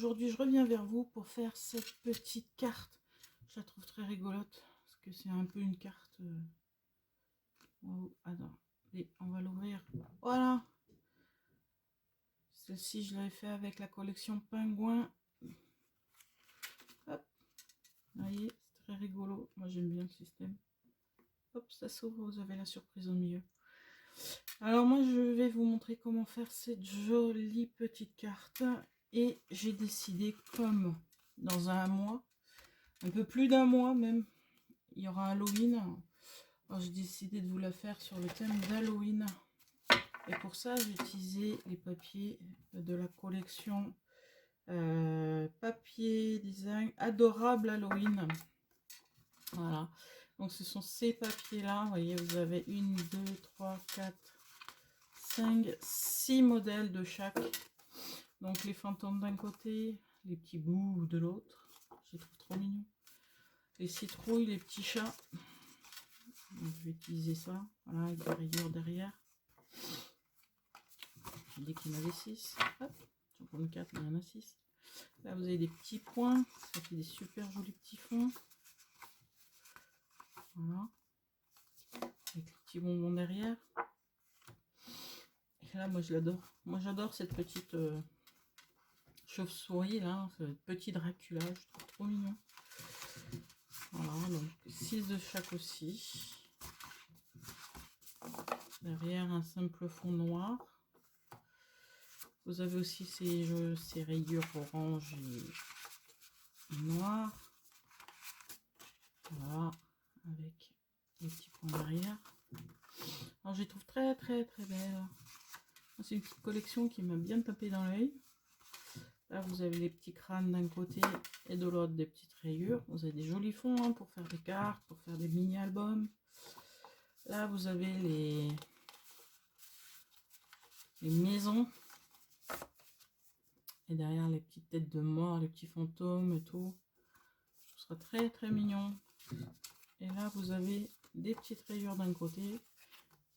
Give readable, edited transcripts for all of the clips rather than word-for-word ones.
aujourd'hui je reviens vers vous pour faire cette petite carte. Je la trouve très rigolote parce que c'est un peu une carte. Oh, attends, et on va l'ouvrir. Voilà. Celle-ci je l'avais fait avec la collection Pingouin. Hop, vous voyez, c'est très rigolo. Moi j'aime bien le système. Hop, ça s'ouvre, vous avez la surprise au milieu. Alors moi je vais vous montrer comment faire cette jolie petite carte. Et j'ai décidé, comme dans un mois, un peu plus d'un mois même, il y aura Halloween. Alors j'ai décidé de vous la faire sur le thème d'Halloween. Et pour ça j'ai utilisé les papiers de la collection papier design adorable Halloween. Voilà, donc ce sont ces papiers là, vous voyez, vous avez 1, 2, 3, 4, 5, 6 modèles de chaque. Donc les fantômes d'un côté, les petits bouts de l'autre, je les trouve trop mignons. Les citrouilles, les petits chats. Donc, je vais utiliser ça, voilà, avec des rayures derrière. J'ai dit qu'il y en avait 6. Hop, j'en prends 4, mais il y en a 6. Là, vous avez des petits points, ça fait des super jolis petits fonds. Voilà, avec les petits bonbons derrière. Et là, moi, je l'adore. Moi, j'adore cette petite chauve-souris, là, ce petit Dracula, je trouve trop mignon. Voilà, donc 6 de chaque aussi. Derrière, un simple fond noir. Vous avez aussi ces rayures orange et noir. Voilà, avec les petits points derrière. Alors, je les trouve très belles. C'est une petite collection qui m'a bien tapé dans l'œil. Là, vous avez les petits crânes d'un côté et de l'autre des petites rayures. Vous avez des jolis fonds hein, pour faire des cartes, pour faire des mini-albums. Là, vous avez les maisons. Et derrière, les petites têtes de mort, les petits fantômes et tout. Ce sera très mignon. Et là, vous avez des petites rayures d'un côté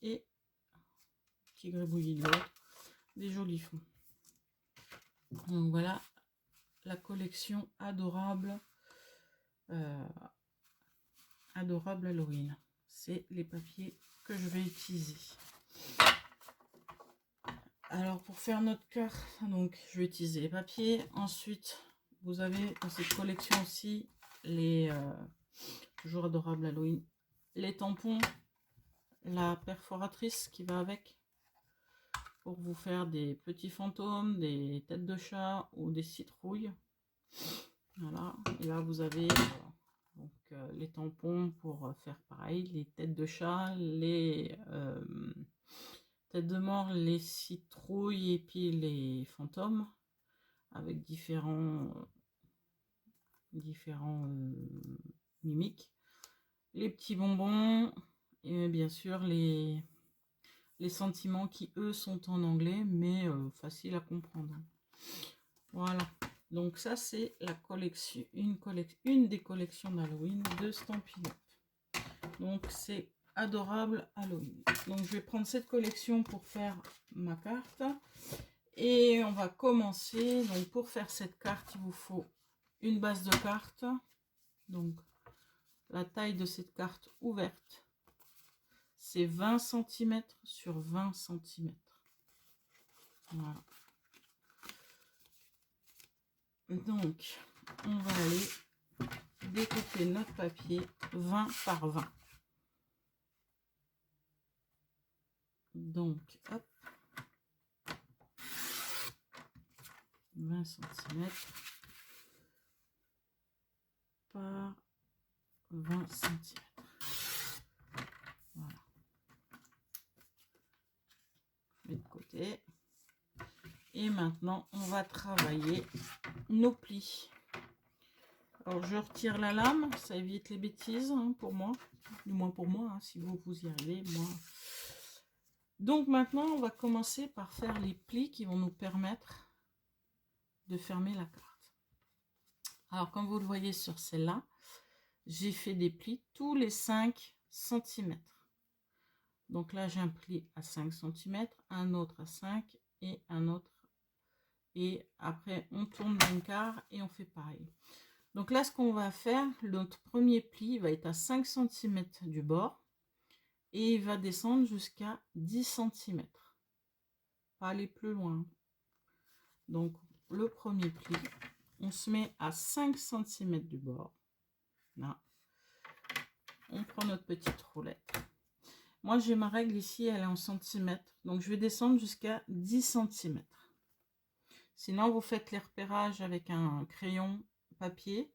et petit gribouillis de l'autre. Des jolis fonds. Donc voilà la collection adorable adorable Halloween. C'est les papiers que je vais utiliser. Alors pour faire notre carte, donc je vais utiliser les papiers. Ensuite, vous avez dans cette collection aussi les toujours adorables Halloween, les tampons, la perforatrice qui va avec pour vous faire des petits fantômes, des têtes de chat ou des citrouilles. Voilà, et là vous avez donc, les tampons pour faire pareil, les têtes de chat, les têtes de mort, les citrouilles et puis les fantômes avec différents mimiques, les petits bonbons et bien sûr les sentiments qui eux sont en anglais mais facile à comprendre. Voilà, donc ça c'est la collection, une des collections d'Halloween de Stampin' Up. Donc c'est adorable Halloween. Donc je vais prendre cette collection pour faire ma carte. Et on va commencer. Donc pour faire cette carte, il vous faut une base de carte. Donc la taille de cette carte ouverte, c'est 20 cm sur 20 cm. Voilà. Donc on va aller découper notre papier 20 par 20. Donc hop, 20 cm par 20 cm. Voilà. Je mets de côté. Et maintenant, on va travailler nos plis. Alors, je retire la lame, ça évite les bêtises hein, pour moi. Du moins pour moi, hein, si vous y arrivez, moi. Donc maintenant, on va commencer par faire les plis qui vont nous permettre de fermer la carte. Alors, comme vous le voyez sur celle-là, j'ai fait des plis tous les 5 cm. Donc là, j'ai un pli à 5 cm, un autre à 5 et un autre et après on tourne d'un quart et on fait pareil. Donc là, ce qu'on va faire, notre premier pli va être à 5 cm du bord et il va descendre jusqu'à 10 cm. Pas aller plus loin. Donc le premier pli, on se met à 5 cm du bord. Là, on prend notre petite roulette. Moi, j'ai ma règle ici, elle est en centimètres. Donc je vais descendre jusqu'à 10 cm. Sinon, vous faites les repérages avec un crayon papier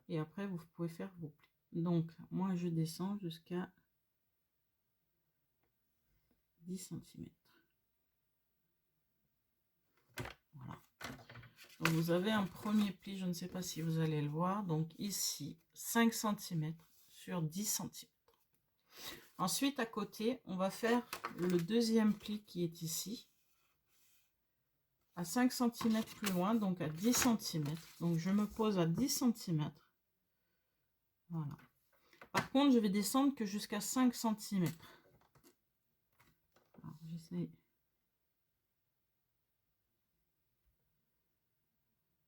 et après, vous pouvez faire vos plis. Donc, moi, je descends jusqu'à 10 cm. Voilà. Donc, vous avez un premier pli, je ne sais pas si vous allez le voir. Donc, ici, 5 cm sur 10 cm. Ensuite, à côté, on va faire le deuxième pli qui est ici. À 5 cm plus loin, donc à 10 cm. Donc je me pose à 10 cm. Voilà. Par contre, je vais descendre que jusqu'à 5 cm. J'essaie.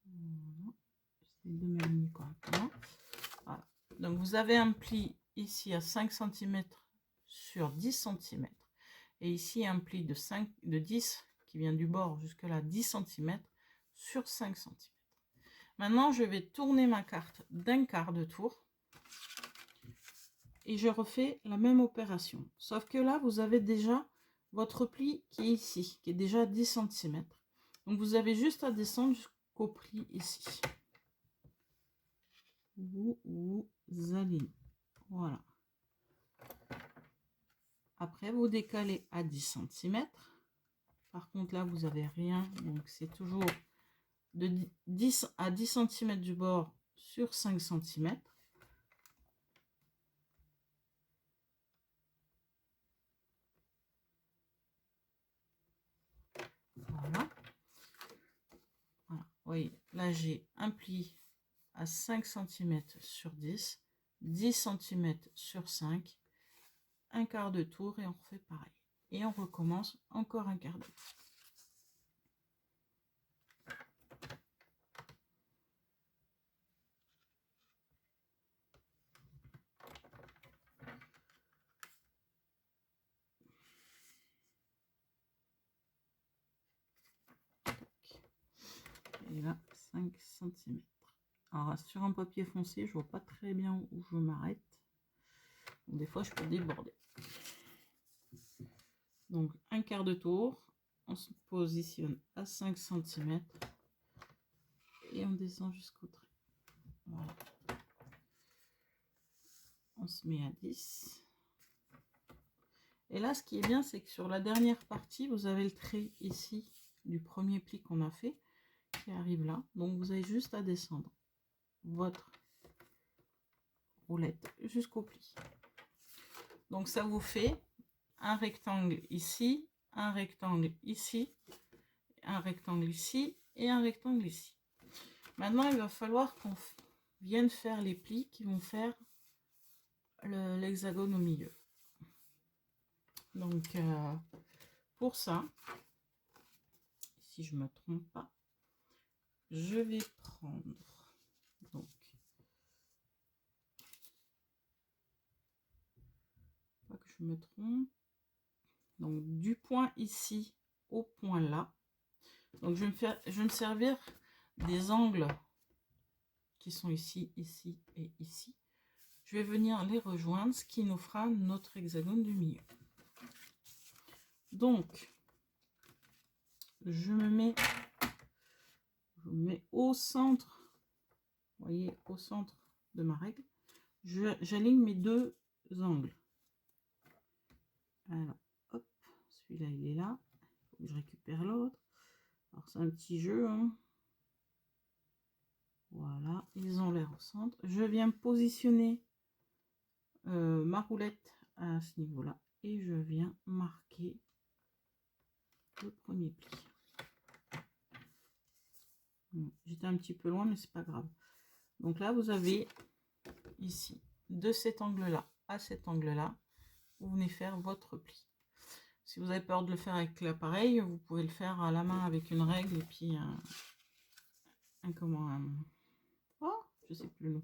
Voilà. J'essaie de m'aligner correctement. Voilà. Donc vous avez un pli ici à 5 cm sur 10 cm. Et ici un pli de 10 qui vient du bord jusque là 10 cm sur 5 cm. Maintenant, je vais tourner ma carte d'un quart de tour. Et je refais la même opération. Sauf que là, vous avez déjà votre pli qui est ici, qui est déjà 10 cm. Donc, vous avez juste à descendre jusqu'au pli ici. Vous alignez. Voilà. Après, vous décalez à 10 cm. Par contre, là, vous n'avez rien. Donc, c'est toujours de 10 à 10 cm du bord sur 5 cm. Voilà. Voilà. Oui, là, j'ai un pli à 5 cm sur 10, 10 cm sur 5, un quart de tour et on refait pareil. Et on recommence encore un quart de tour. Et là, 5 cm. Alors sur un papier foncé, je vois pas très bien où je m'arrête. Des fois, je peux déborder. Donc un quart de tour, on se positionne à 5 cm et on descend jusqu'au trait. Voilà. On se met à 10. Et là, ce qui est bien, c'est que sur la dernière partie, vous avez le trait ici du premier pli qu'on a fait qui arrive là. Donc, vous avez juste à descendre votre roulette jusqu'au pli. Donc, ça vous fait un rectangle ici, un rectangle ici, un rectangle ici et un rectangle ici. Maintenant, il va falloir qu'on vienne faire les plis qui vont faire l'hexagone au milieu. Donc, pour ça, si je ne me trompe pas, je vais prendre, donc, pas que je me trompe, donc du point ici au point là. Donc, je vais me servir des angles qui sont ici, ici et ici. Je vais venir les rejoindre, ce qui nous fera notre hexagone du milieu. Donc, je me mets au centre, vous voyez, au centre de ma règle. J'aligne mes deux angles. Alors, hop, celui-là, il est là. Il faut que je récupère l'autre. Alors, c'est un petit jeu, hein. Voilà, ils ont l'air au centre. Je viens positionner ma roulette à ce niveau-là. Et je viens marquer le premier pli. J'étais un petit peu loin, mais c'est pas grave. Donc là, vous avez ici, de cet angle-là à cet angle-là, vous venez faire votre pli. Si vous avez peur de le faire avec l'appareil, vous pouvez le faire à la main avec une règle et puis oh, je sais plus le nom.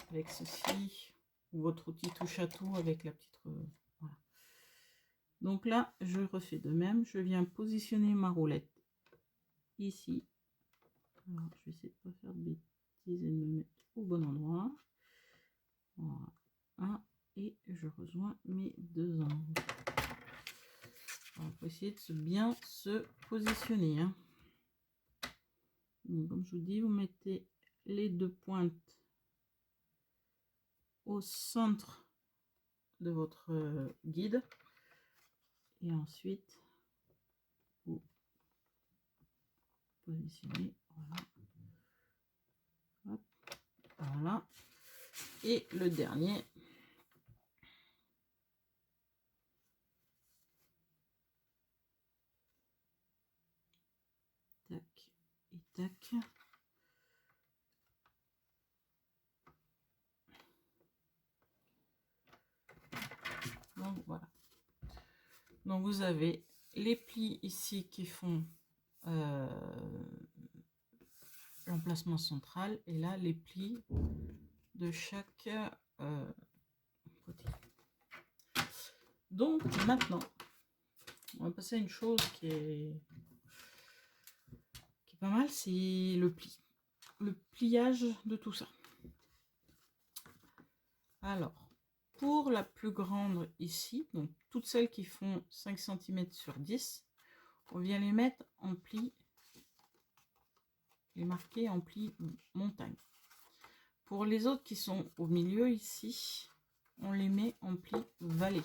Avec ceci, ou votre outil touche à tout avec la petite... voilà. Donc là, je refais de même. Je viens positionner ma roulette ici. Alors, je vais essayer de ne pas faire de bêtises et de me mettre au bon endroit. Voilà. Et je rejoins mes deux angles. On va essayer de bien se positionner. Hein. Donc, comme je vous dis, vous mettez les deux pointes au centre de votre guide. Et ensuite, vous positionnez. Voilà. Hop, voilà. Et le dernier. Tac et tac. Donc voilà. Donc vous avez les plis ici qui font l'emplacement central et là les plis de chaque côté. Donc maintenant, on va passer à une chose qui est pas mal, c'est le pli. Le pliage de tout ça. Alors, pour la plus grande ici, donc toutes celles qui font 5 cm sur 10, on vient les mettre en pli, les marquer en pli montagne. Pour les autres qui sont au milieu ici, on les met en pli vallée.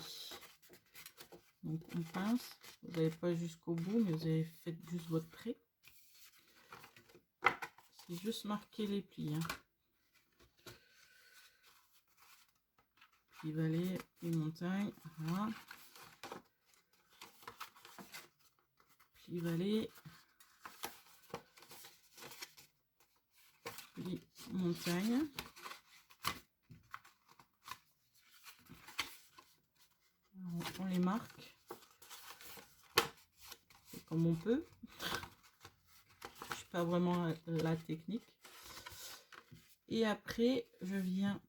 Donc on pince, vous n'avez pas jusqu'au bout, mais vous avez fait juste votre trait. C'est juste marquer les plis. Hein. Pli vallée, pli montagne, voilà. Pli vallée, pli montagne. On les marque comme on peut. Je suis pas vraiment la technique. Et après, je viens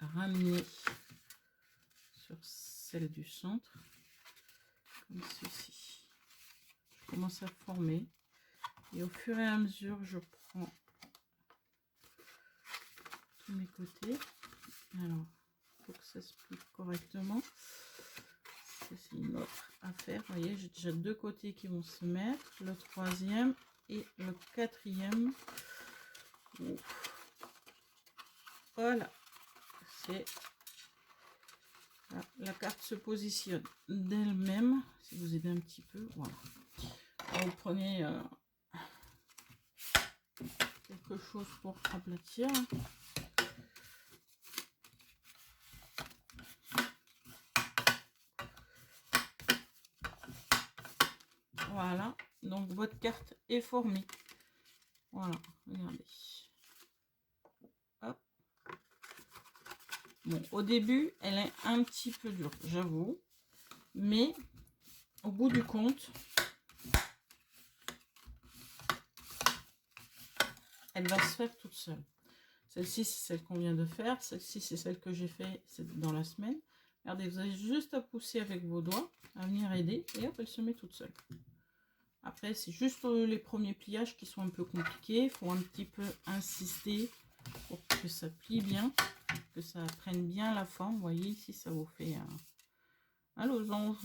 ramener sur celle du centre comme ceci. Je commence à former et au fur et à mesure, je prends tous mes côtés. Alors, il faut que ça se plie correctement. C'est une autre affaire. Vous voyez, j'ai déjà deux côtés qui vont se mettre, le troisième et le quatrième. Voilà, c'est la carte se positionne d'elle-même. Si vous aidez un petit peu, voilà. Alors, vous prenez quelque chose pour aplatir. Voilà, donc votre carte est formée. Voilà, regardez. Hop. Bon, au début, elle est un petit peu dure, j'avoue. Mais au bout du compte, elle va se faire toute seule. Celle-ci, c'est celle qu'on vient de faire. Celle-ci, c'est celle que j'ai fait dans la semaine. Regardez, vous avez juste à pousser avec vos doigts, à venir aider, et hop, elle se met toute seule. Après, c'est juste les premiers pliages qui sont un peu compliqués. Il faut un petit peu insister pour que ça plie bien, que ça prenne bien la forme. Vous voyez, ici, ça vous fait un losange,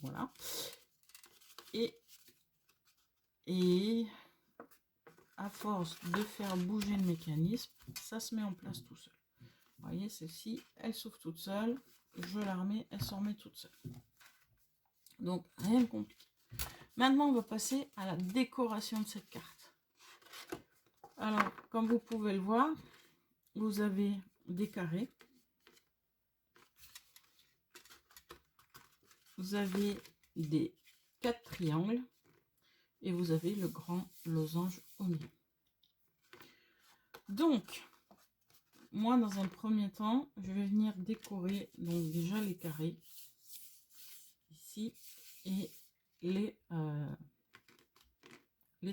voilà. Et à force de faire bouger le mécanisme, ça se met en place tout seul. Vous voyez, celle-ci, elle s'ouvre toute seule. Je la remets, elle s'en remet toute seule. Donc, rien de compliqué. Maintenant, on va passer à la décoration de cette carte. Alors, comme vous pouvez le voir, vous avez des carrés. Vous avez des 4 triangles. Et vous avez le grand losange au milieu. Donc, moi, dans un premier temps, je vais venir décorer donc déjà les carrés ici et les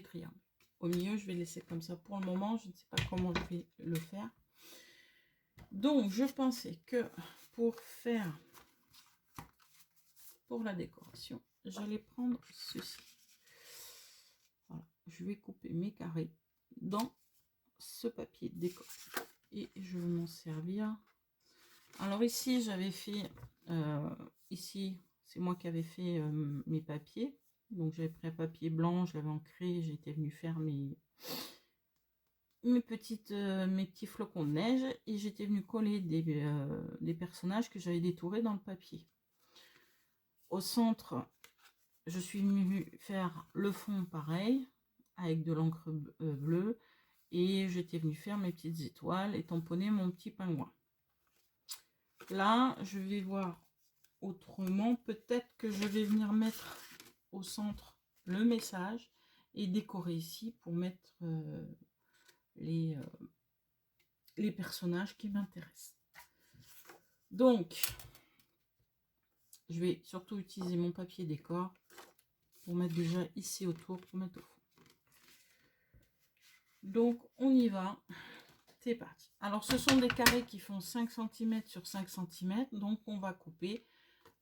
triangles. Au milieu, je vais laisser comme ça pour le moment. Je ne sais pas comment je vais le faire. Donc, je pensais que pour la décoration, j'allais prendre ceci. Voilà. Je vais couper mes carrés dans ce papier déco et je vais m'en servir. Alors ici, j'avais fait, ici, c'est moi qui avais fait mes papiers. Donc j'avais pris un papier blanc, je l'avais ancré, j'étais venue faire mes petits flocons de neige et j'étais venue coller des personnages que j'avais détourés dans le papier. Au centre, je suis venue faire le fond pareil, avec de l'encre bleue, et j'étais venue faire mes petites étoiles et tamponner mon petit pingouin. Là, je vais voir autrement. Peut-être que je vais venir mettre au centre le message et décorer ici pour mettre les personnages qui m'intéressent. Donc, je vais surtout utiliser mon papier décor pour mettre déjà ici autour, pour mettre au fond. Donc, on y va. C'est parti. Alors, ce sont des carrés qui font 5 cm sur 5 cm. Donc, on va couper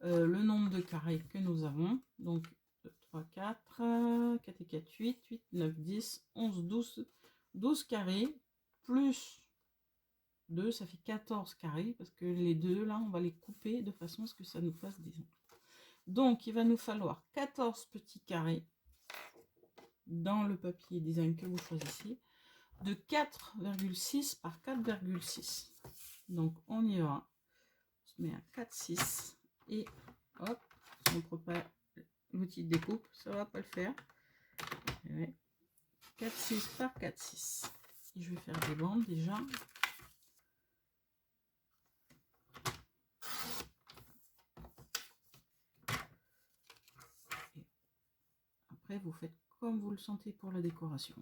le nombre de carrés que nous avons. Donc, 2, 3, 4, 4 et 4, 8, 8, 9, 10, 11, 12, 12 carrés, plus 2, ça fait 14 carrés, parce que les deux, là, on va les couper de façon à ce que ça nous fasse des ongles. Donc, il va nous falloir 14 petits carrés dans le papier design que vous choisissez, de 4,6 par 4,6. Donc, on y va. On se met à 4,6 et hop, si on ne prend pas l'outil de découpe, ça va pas le faire. 4,6 par 4,6. Et je vais faire des bandes déjà. Et après, vous faites comme vous le sentez pour la décoration.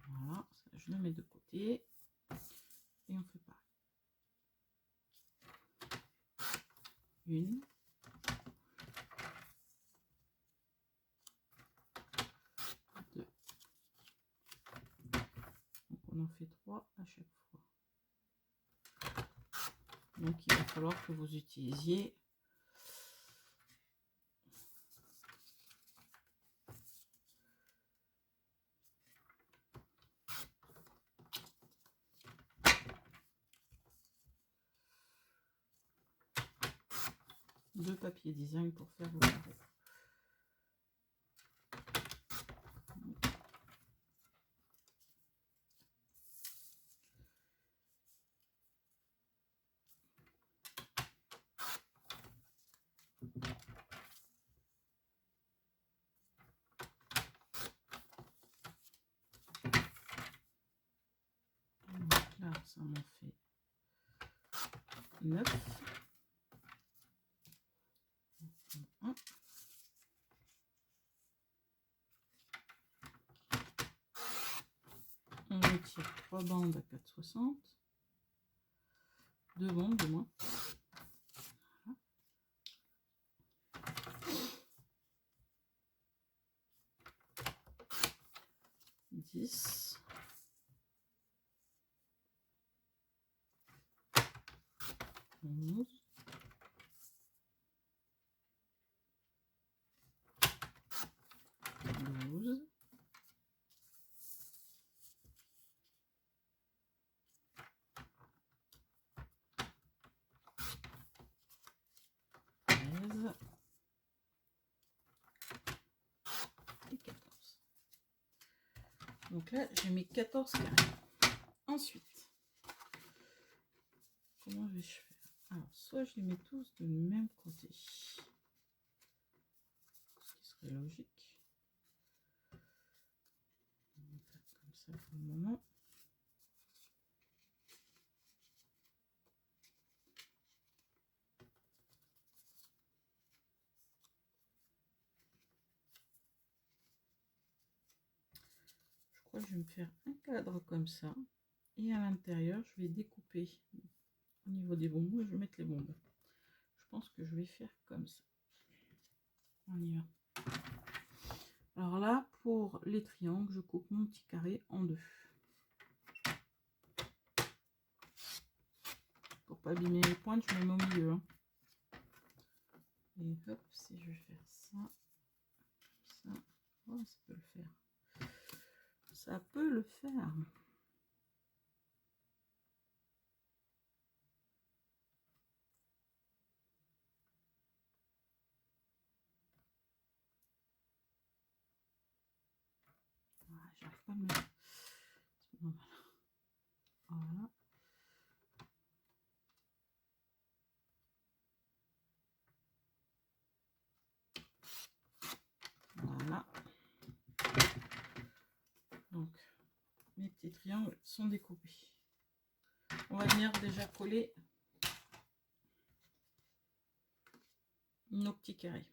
Voilà, ça, je le mets de côté. Et on fait pareil. 1, 2. Donc on en fait 3 à chaque fois. Donc il va falloir que vous utilisiez deux papiers design pour faire vos carrés. Donc là, ça m'en fait 9. 1. On retire 3 bandes à 4,60. 2 bandes de moins. Voilà. 10. 11. 12. 13. Et 14. Donc là, j'ai mis 14 carrés. Ensuite, comment vais-je faire? Alors, soit je les mets tous du même côté, ce qui serait logique. On va faire comme ça pour le moment. Je crois fois, je vais me faire un cadre comme ça. Et à l'intérieur, je vais découper au niveau des bonbons et je vais mettre les bonbons. Je pense que je vais faire comme ça. On y va. Alors là, pour les triangles, je coupe mon petit carré en deux. Pour pas abîmer les pointes, je me mets au milieu. Hein. Et hop, si je vais faire ça, oh, ça peut le faire. Ça peut le faire. Ah, j'arrive pas à le mettre. C'est normal. Voilà. Voilà. Donc, mes petits triangles sont découpés. On va venir déjà coller nos petits carrés.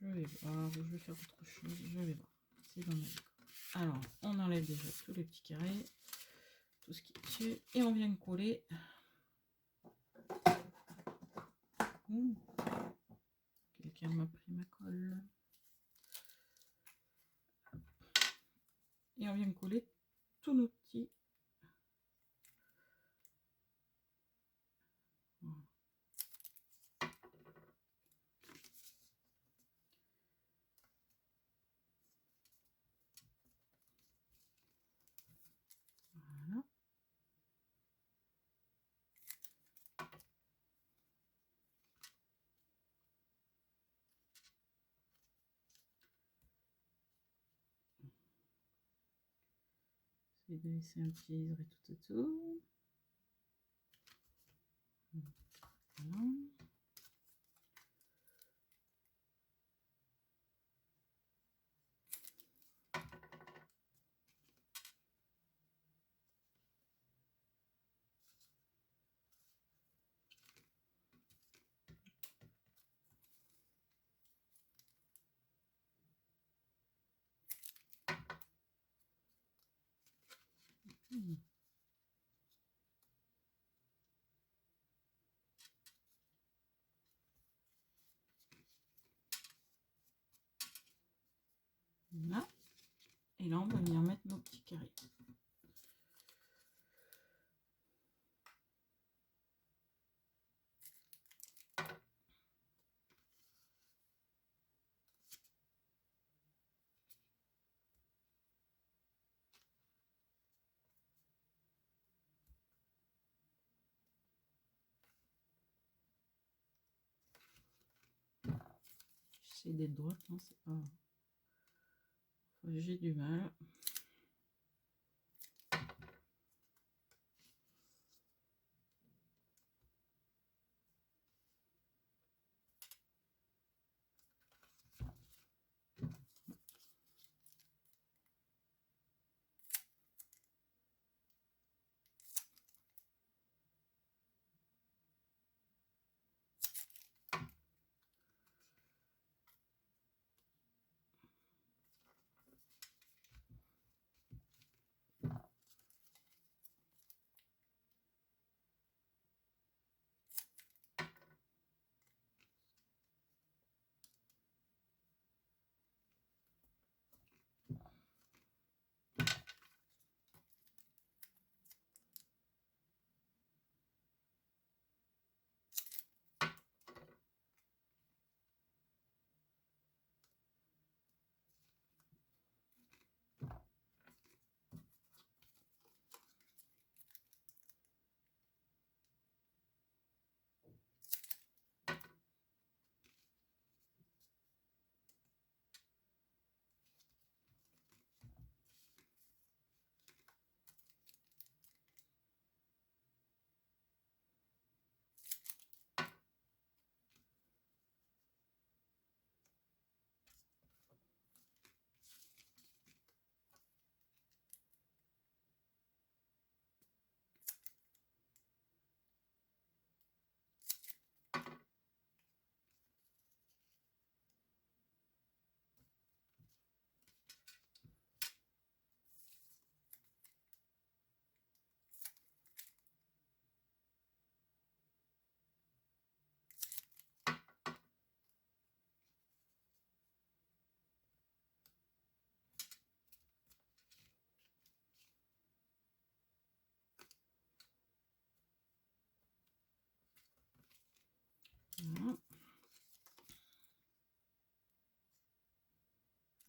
Je vais voir, je vais faire autre chose, je vais voir. C'est dans ma Alors, on enlève déjà tous les petits carrés, tout ce qui est dessus, et on vient coller. Quelqu'un m'a pris ma colle. Et on vient coller tous nos petits. Voilà. J'essaie de laisser un petit aisé tout autour. Voilà. Voilà. Et là, on va venir mettre nos petits carrés. J'essaie d'être droite, non, c'est pas... J'ai du mal.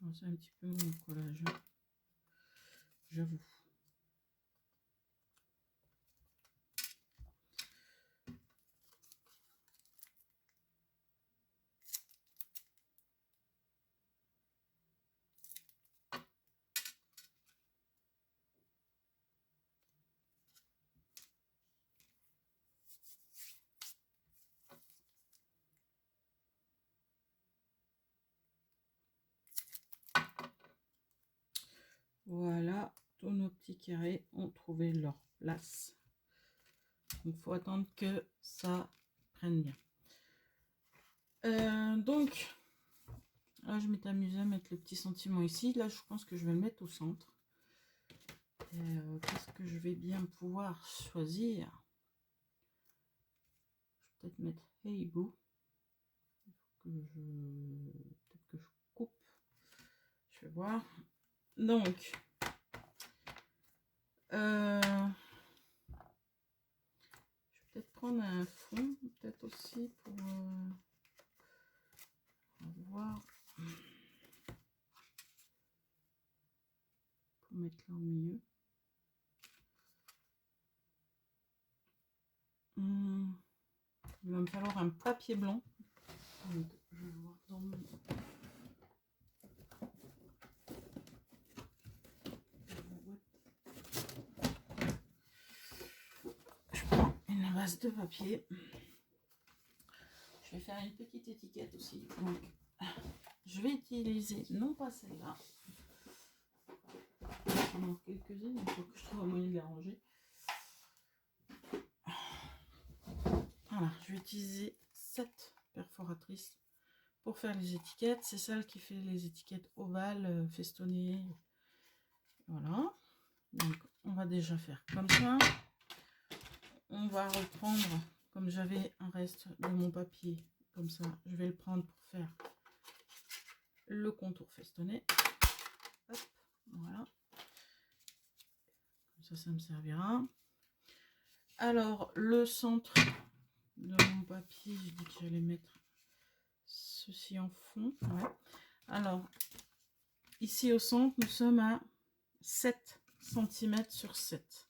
Oh, c'est un petit peu mon collage, hein, j'avoue. Voilà, tous nos petits carrés ont trouvé leur place. Donc, il faut attendre que ça prenne bien. Donc, là, je m'étais amusée à mettre le petit sentiment ici. Là, je pense que je vais le mettre au centre. Qu'est-ce que je vais bien pouvoir choisir? Je vais peut-être mettre Hey Boo. Peut-être que je coupe. Je vais voir. Donc, je vais peut-être prendre un fond, peut-être aussi pour voir. Pour mettre là au milieu. Il va me falloir un papier blanc. Donc, je vais voir dans mon... Je prends une base de papier. Je vais faire une petite étiquette aussi. Donc, je vais utiliser non pas celle-là. Il en manque quelques-unes, il faut que je trouve un moyen de les ranger. Voilà, je vais utiliser cette perforatrice pour faire les étiquettes. C'est celle qui fait les étiquettes ovales, festonnées. Voilà. Donc, on va déjà faire comme ça. On va reprendre, comme j'avais un reste de mon papier, comme ça, je vais le prendre pour faire le contour festonné. Hop, voilà. Comme ça me servira. Alors, le centre de mon papier, j'ai dit que j'allais mettre ceci en fond. Ouais. Alors, ici au centre, nous sommes à 7 cm sur 7.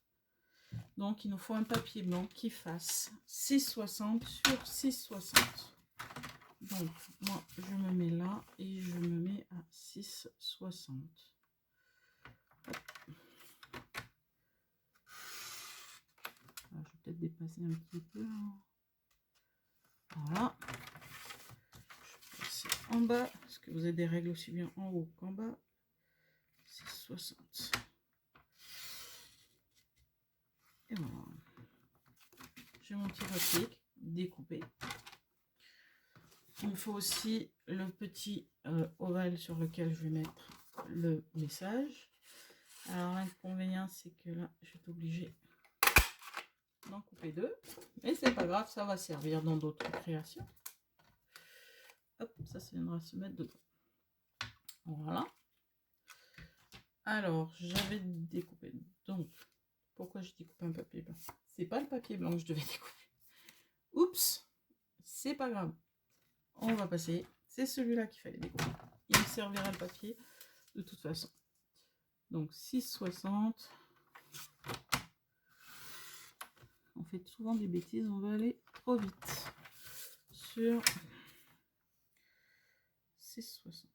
Donc, il nous faut un papier blanc qui fasse 6,60 sur 6,60. Donc, moi, je me mets là et je me mets à 6,60. Je vais peut-être dépasser un petit peu. Voilà. Je vais passer en bas, parce que vous avez des règles aussi bien en haut qu'en bas. 6,60. Et voilà. J'ai mon petit papier découpé. Il me faut aussi le petit ovale sur lequel je vais mettre le message. Alors l'inconvénient, c'est que là, je vais être obligée d'en couper deux. Mais c'est pas grave, ça va servir dans d'autres créations. Hop, ça viendra se mettre dedans. Voilà. Alors, j'avais découpé. Donc, pourquoi je découpe un papier blanc? C'est pas le papier blanc que je devais découper. Oups, c'est pas grave. On va passer. C'est celui-là qu'il fallait découper. Il me servira le papier de toute façon. Donc 6,60. On fait souvent des bêtises, on va aller trop vite. Sur 6,60.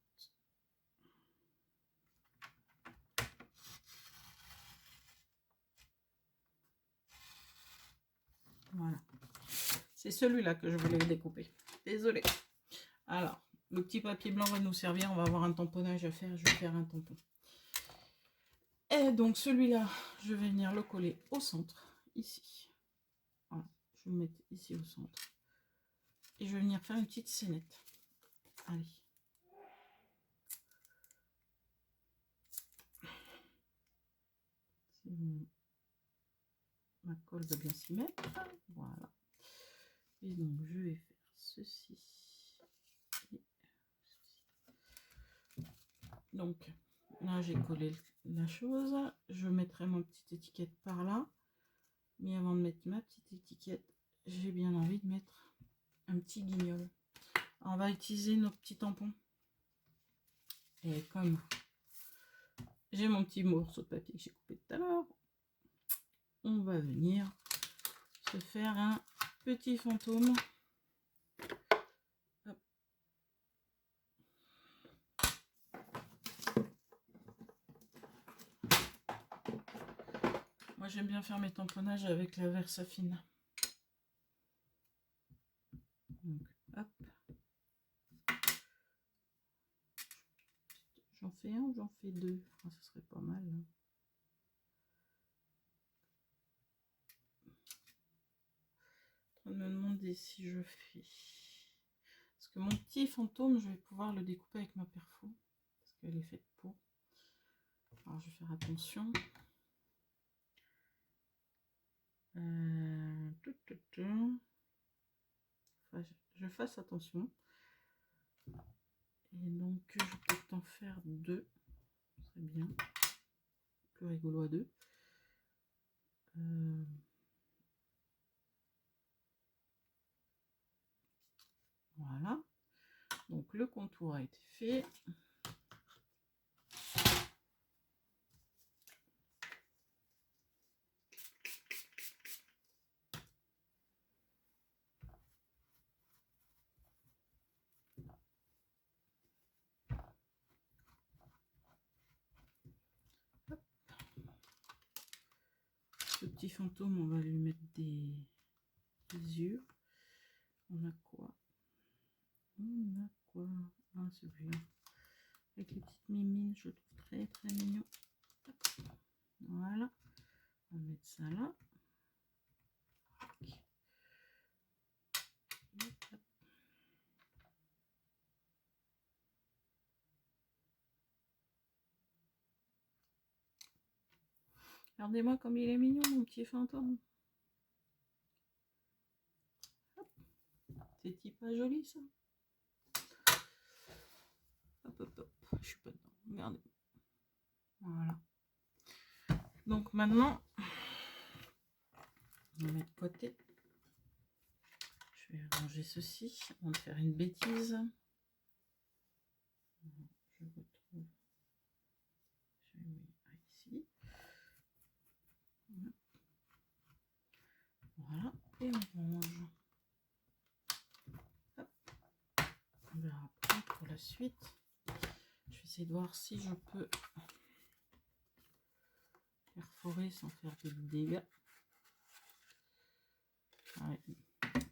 Voilà. C'est celui-là que je voulais découper. Désolée. Alors, le petit papier blanc va nous servir. On va avoir un tamponnage à faire. Je vais faire un tampon. Et donc celui-là, je vais venir le coller au centre, ici. Voilà. Je vais le mettre ici au centre. Et je vais venir faire une petite scénette. Allez. Ma colle va bien s'y mettre. Voilà. Et donc je vais faire ceci. Et ceci. Donc là j'ai collé la chose. Je mettrai ma petite étiquette par là. Mais avant de mettre ma petite étiquette, j'ai bien envie de mettre un petit guignol. Alors, on va utiliser nos petits tampons. Et comme j'ai mon petit morceau de papier que j'ai coupé tout à l'heure, on va venir se faire un petit fantôme. Hop. Moi j'aime bien faire mes tamponnages avec la Versafine. Donc hop. J'en fais un ou j'en fais deux? Ah, ça serait pas mal. Hein. En train de me demander si je fais... Parce que mon petit fantôme, je vais pouvoir le découper avec ma perfo. Parce qu'elle est faite pour. Alors je vais faire attention. Enfin, je fasse attention. Et donc je vais peut-être en faire deux. Ce serait bien. Plus rigolo à deux. Voilà. Donc le contour a été fait. Hop. Ce petit fantôme, on va lui mettre des yeux. On a quoi? On a quoi? Ah, celui-là. Avec les petites mimines, je le trouve très très mignon. Voilà. On va mettre ça là. Regardez-moi comme il est mignon, mon petit fantôme. C'est pas joli ça? Hop, hop, hop. Je suis pas dedans. Regardez. Voilà. Donc maintenant, on va mettre de côté. Je vais ranger ceci. On va faire une bêtise. Je retrouve. Je vais mettre ici. Voilà. Et on range. Hop. On verra après pour la suite. Je vais essayer de voir si je peux perforer sans faire de dégâts. Ouais.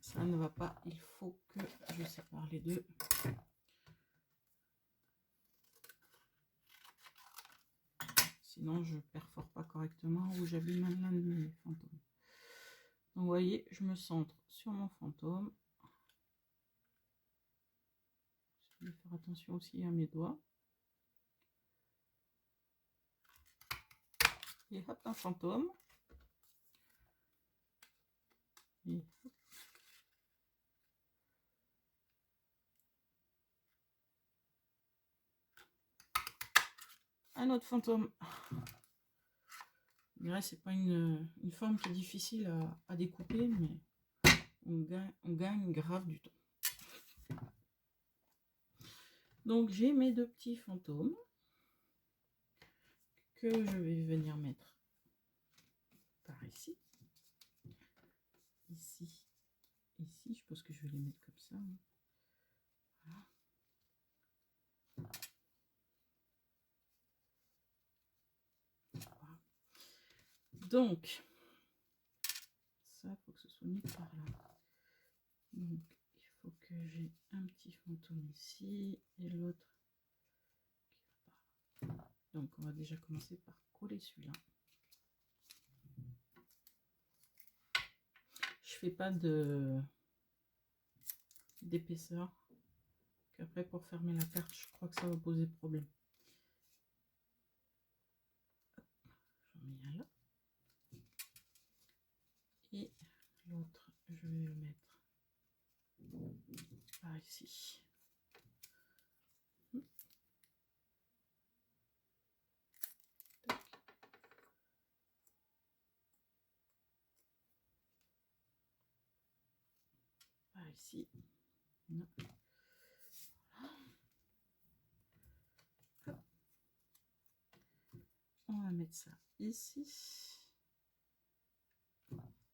Ça ne va pas, il faut que je sépare les deux. Sinon je perfore pas correctement ou j'abîme l'un de mes fantômes. Donc vous voyez, je me centre sur mon fantôme. Je vais faire attention aussi à mes doigts. Et hop, un fantôme. Et hop. Un autre fantôme. C'est pas une forme qui est difficile à découper, mais on gagne grave du temps. Donc j'ai mes deux petits fantômes que je vais venir mettre par ici. Ici, ici, je pense que je vais les mettre comme ça. Voilà. Voilà. Donc, ça, il faut que ce soit mis par là. Donc, il faut que j'ai un petit fantôme ici et l'autre qui va par là. Donc, on va déjà commencer par coller celui-là. Je fais pas d'épaisseur. Après, pour fermer la carte, je crois que ça va poser problème. J'en mets un là. Et l'autre, je vais le mettre par ici. Par ici. Non. On va mettre ça ici.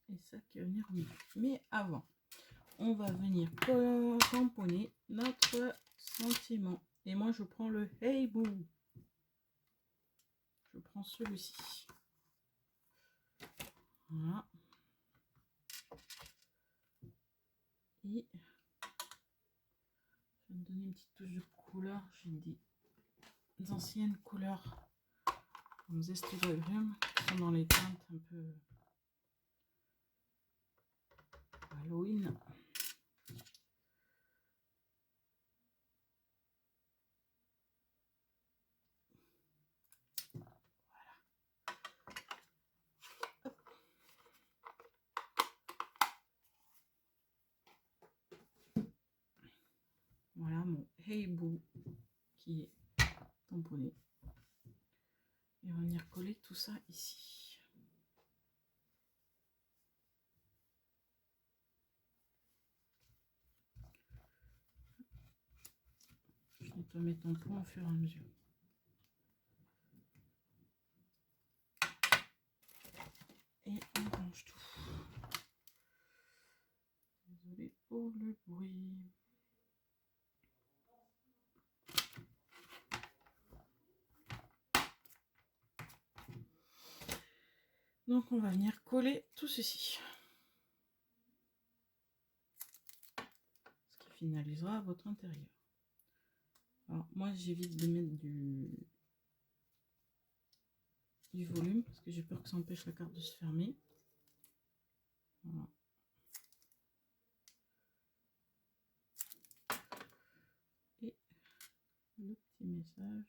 Et ça qui va venir au milieu. Mais avant, on va venir tamponner notre sentiment. Et moi, je prends le Hey Boo. Je prends celui-ci. Voilà. Et je vais me donner une petite touche de couleur. J'ai des anciennes couleurs comme Zesty Brume qui sont dans les teintes un peu Halloween. Voilà mon Hey Boo qui est tamponné. Et on va venir coller tout ça ici. Je nettoie mes tampons au fur et à mesure. Et on range tout. Désolée pour le bruit. Donc on va venir coller tout ceci. Ce qui finalisera votre intérieur. Alors moi j'évite de mettre du volume parce que j'ai peur que ça empêche la carte de se fermer. Voilà. Et le petit message.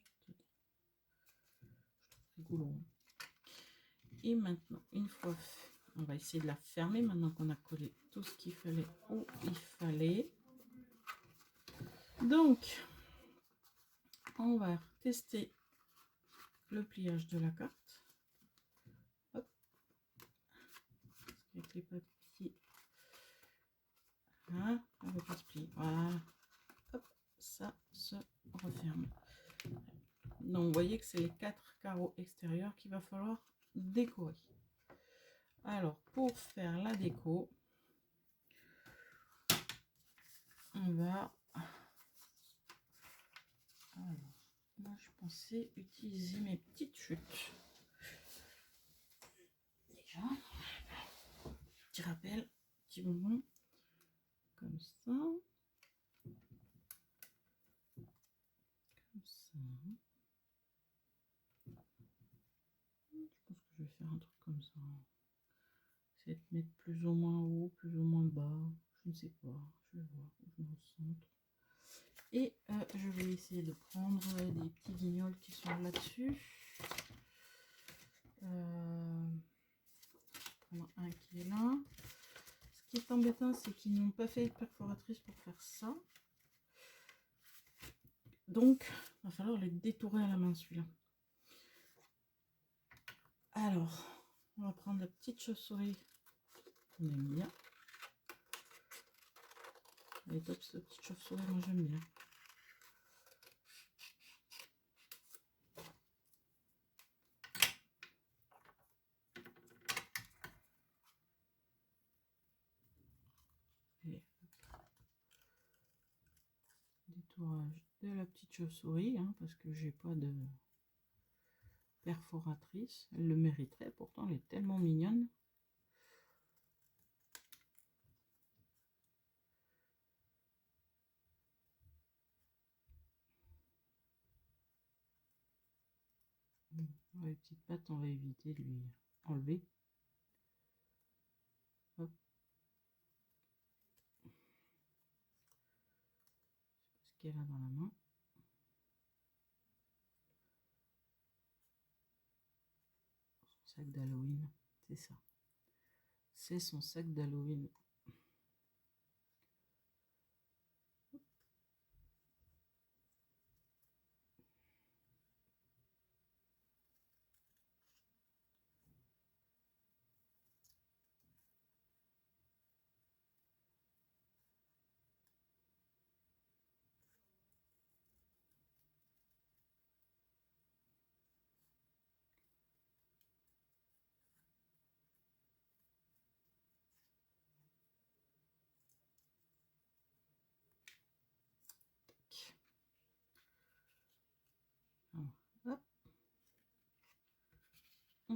Je trouve rigolo. Et maintenant, une fois fait, on va essayer de la fermer maintenant qu'on a collé tout ce qu'il fallait où il fallait. Donc, on va tester le pliage de la carte. Hop. Avec les papiers. Voilà, on va pas se plier. Voilà. Hop, ça se referme. Donc, vous voyez que c'est les 4 carreaux extérieurs qu'il va falloir décorer. Alors, pour faire la déco, on va... Alors, moi, je pensais utiliser mes petites chutes. Déjà, petit rappel, petit bonbon, comme ça. Comme ça. Je pense que je vais faire un truc comme ça. Essayer de mettre plus ou moins haut, plus ou moins bas. Je ne sais pas. Je vais voir où je me centre. Et je vais essayer de prendre des petits guignols qui sont là-dessus. Un qui est là. Ce qui est embêtant, c'est qu'ils n'ont pas fait de perforatrice pour faire ça. Donc, il va falloir les détourer à la main, celui-là. Alors, on va prendre la petite chauve-souris qu'on aime bien. Elle est top, cette petite chauve-souris, moi j'aime bien. Et détourage de la petite chauve-souris, hein, parce que j'ai pas de perforatrice. Elle le mériterait, pourtant elle est tellement mignonne. Les petites pattes, on va éviter de lui enlever. Hop. Ce qu'elle a dans la main. Son sac d'Halloween, c'est ça. C'est son sac d'Halloween.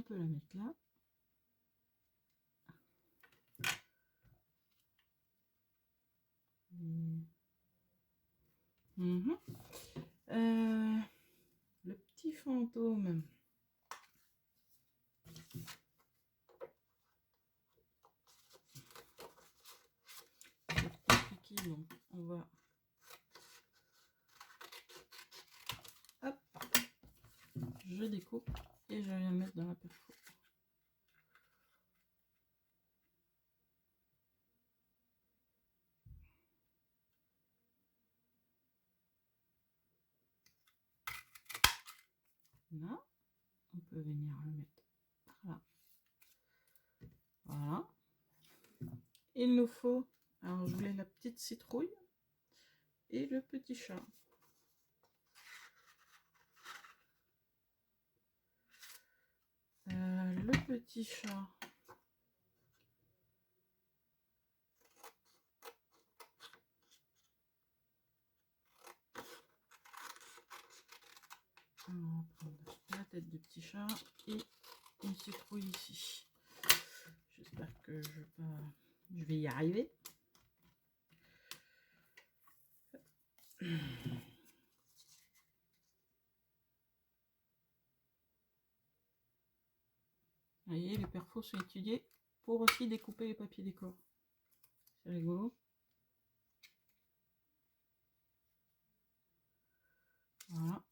peut la mettre là. Le petit fantôme. C'est compliqué, donc on va... Hop, je découpe et je viens le mettre dans la perfo. Là, on peut venir le mettre par là. Voilà. Il nous faut, alors je voulais la petite citrouille et le petit chat. Le petit chat. On va prendre la tête du petit chat et une citrouille ici. J'espère que je vais y arriver. Vous voyez, les perfos sont étudiés pour aussi découper les papiers décor. C'est rigolo. Voilà.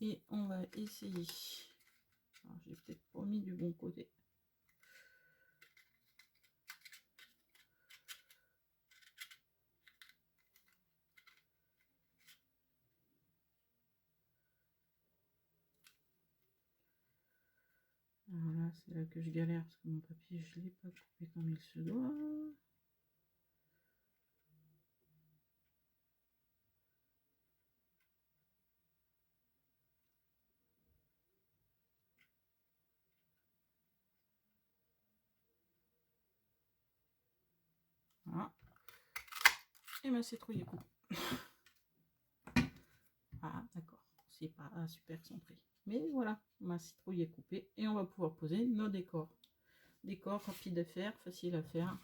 Et on va essayer. Alors, j'ai peut-être pas mis du bon côté. Alors là, c'est là que je galère parce que mon papier, je ne l'ai pas coupé comme il se doit. Voilà. Et ma citrouille est coupée. Ah, d'accord. C'est pas super centré. Mais voilà, ma citrouille est coupée. Et on va pouvoir poser nos décors. Décor rapide à faire, facile à faire.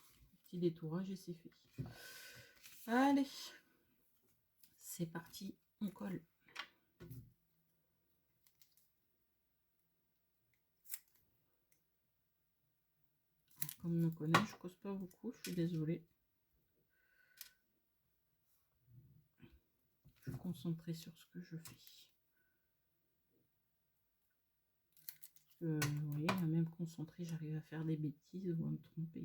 Petit détourage et c'est fait. Allez. C'est parti, on colle. Comme on me connaît, je cause pas beaucoup, je suis désolée. Je suis concentrée sur ce que je fais. Vous voyez, même concentrée, j'arrive à faire des bêtises ou à me tromper.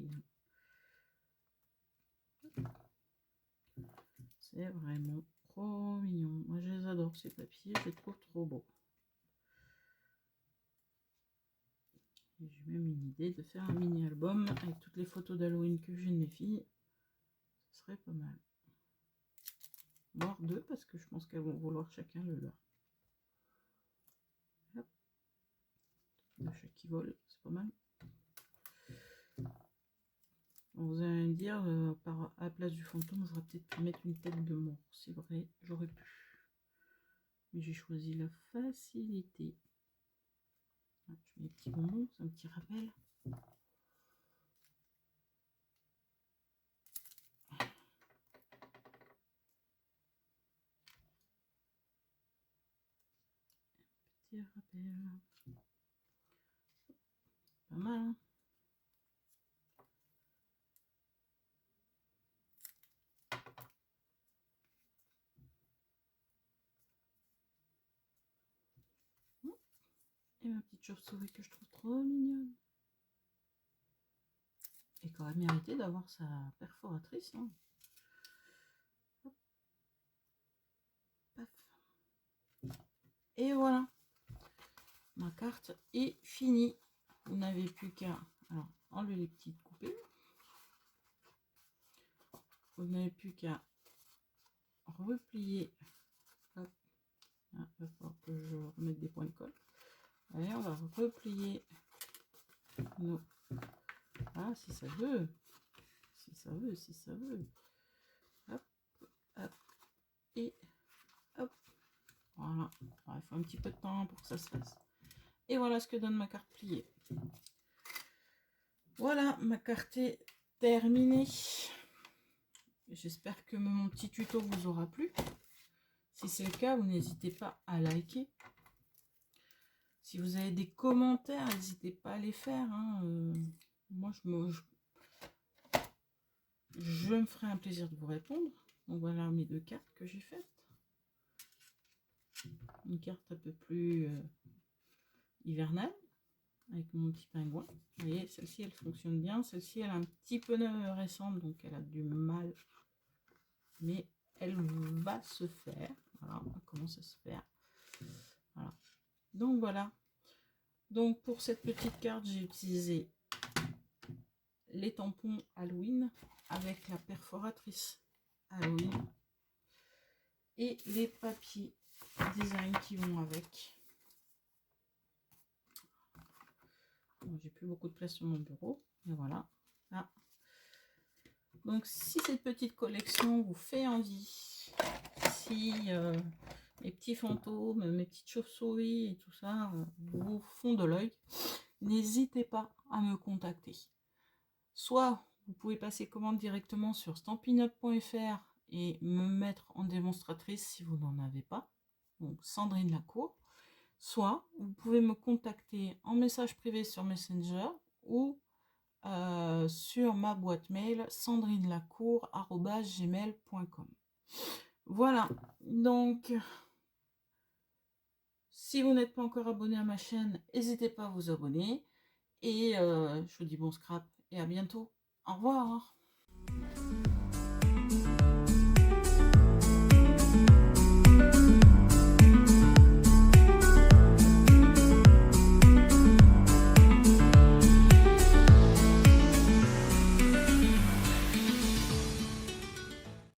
C'est vraiment trop mignon. Moi, je les adore, ces papiers, je les trouve trop beaux. J'ai même une idée de faire un mini-album avec toutes les photos d'Halloween que j'ai de mes filles. Ce serait pas mal. Voire deux, parce que je pense qu'elles vont vouloir chacun le leur. Hop. Le chat qui vole, c'est pas mal. Vous allez me dire, à la place du fantôme, j'aurais peut-être pu mettre une tête de mort. C'est vrai, j'aurais pu. Mais j'ai choisi la facilité. Je mets des petits bonbons, c'est un petit rappel. Petit rappel. Pas mal, hein? Et ma petite chauve-souris que je trouve trop mignonne. Et qui aurait mérité d'avoir sa perforatrice. Hein. Paf. Et voilà. Ma carte est finie. Vous n'avez plus qu'à enlever les petites coupées. Vous n'avez plus qu'à replier. Hop. Ah, il va falloir que je remette des points de colle. Allez, on va replier nos... Ah, si ça veut. Si ça veut, si ça veut. Hop, hop, et hop. Voilà. Alors, il faut un petit peu de temps pour que ça se fasse. Et voilà ce que donne ma carte pliée. Voilà, ma carte est terminée. J'espère que mon petit tuto vous aura plu. Si c'est le cas, vous n'hésitez pas à liker. Si vous avez des commentaires, n'hésitez pas à les faire. Hein. Moi, je me ferai un plaisir de vous répondre. Donc voilà mes 2 cartes que j'ai faites. Une carte un peu plus hivernale, avec mon petit pingouin. Vous voyez, celle-ci, elle fonctionne bien. Celle-ci, elle est un petit peu récente, donc elle a du mal. Mais elle va se faire. Voilà, elle commence à se faire. Voilà. Donc voilà. Donc pour cette petite carte, j'ai utilisé les tampons Halloween avec la perforatrice Halloween et les papiers design qui vont avec. Bon, j'ai plus beaucoup de place sur mon bureau, mais voilà. Là. Donc si cette petite collection vous fait envie, si mes petits fantômes, mes petites chauves-souris et tout ça vous font de l'œil, n'hésitez pas à me contacter. Soit vous pouvez passer commande directement sur stampinup.fr et me mettre en démonstratrice si vous n'en avez pas, donc Sandrine Lacour. Soit vous pouvez me contacter en message privé sur Messenger ou sur ma boîte mail sandrinelacour@gmail.com. Voilà, donc si vous n'êtes pas encore abonné à ma chaîne, n'hésitez pas à vous abonner. Et je vous dis bon scrap et à bientôt. Au revoir.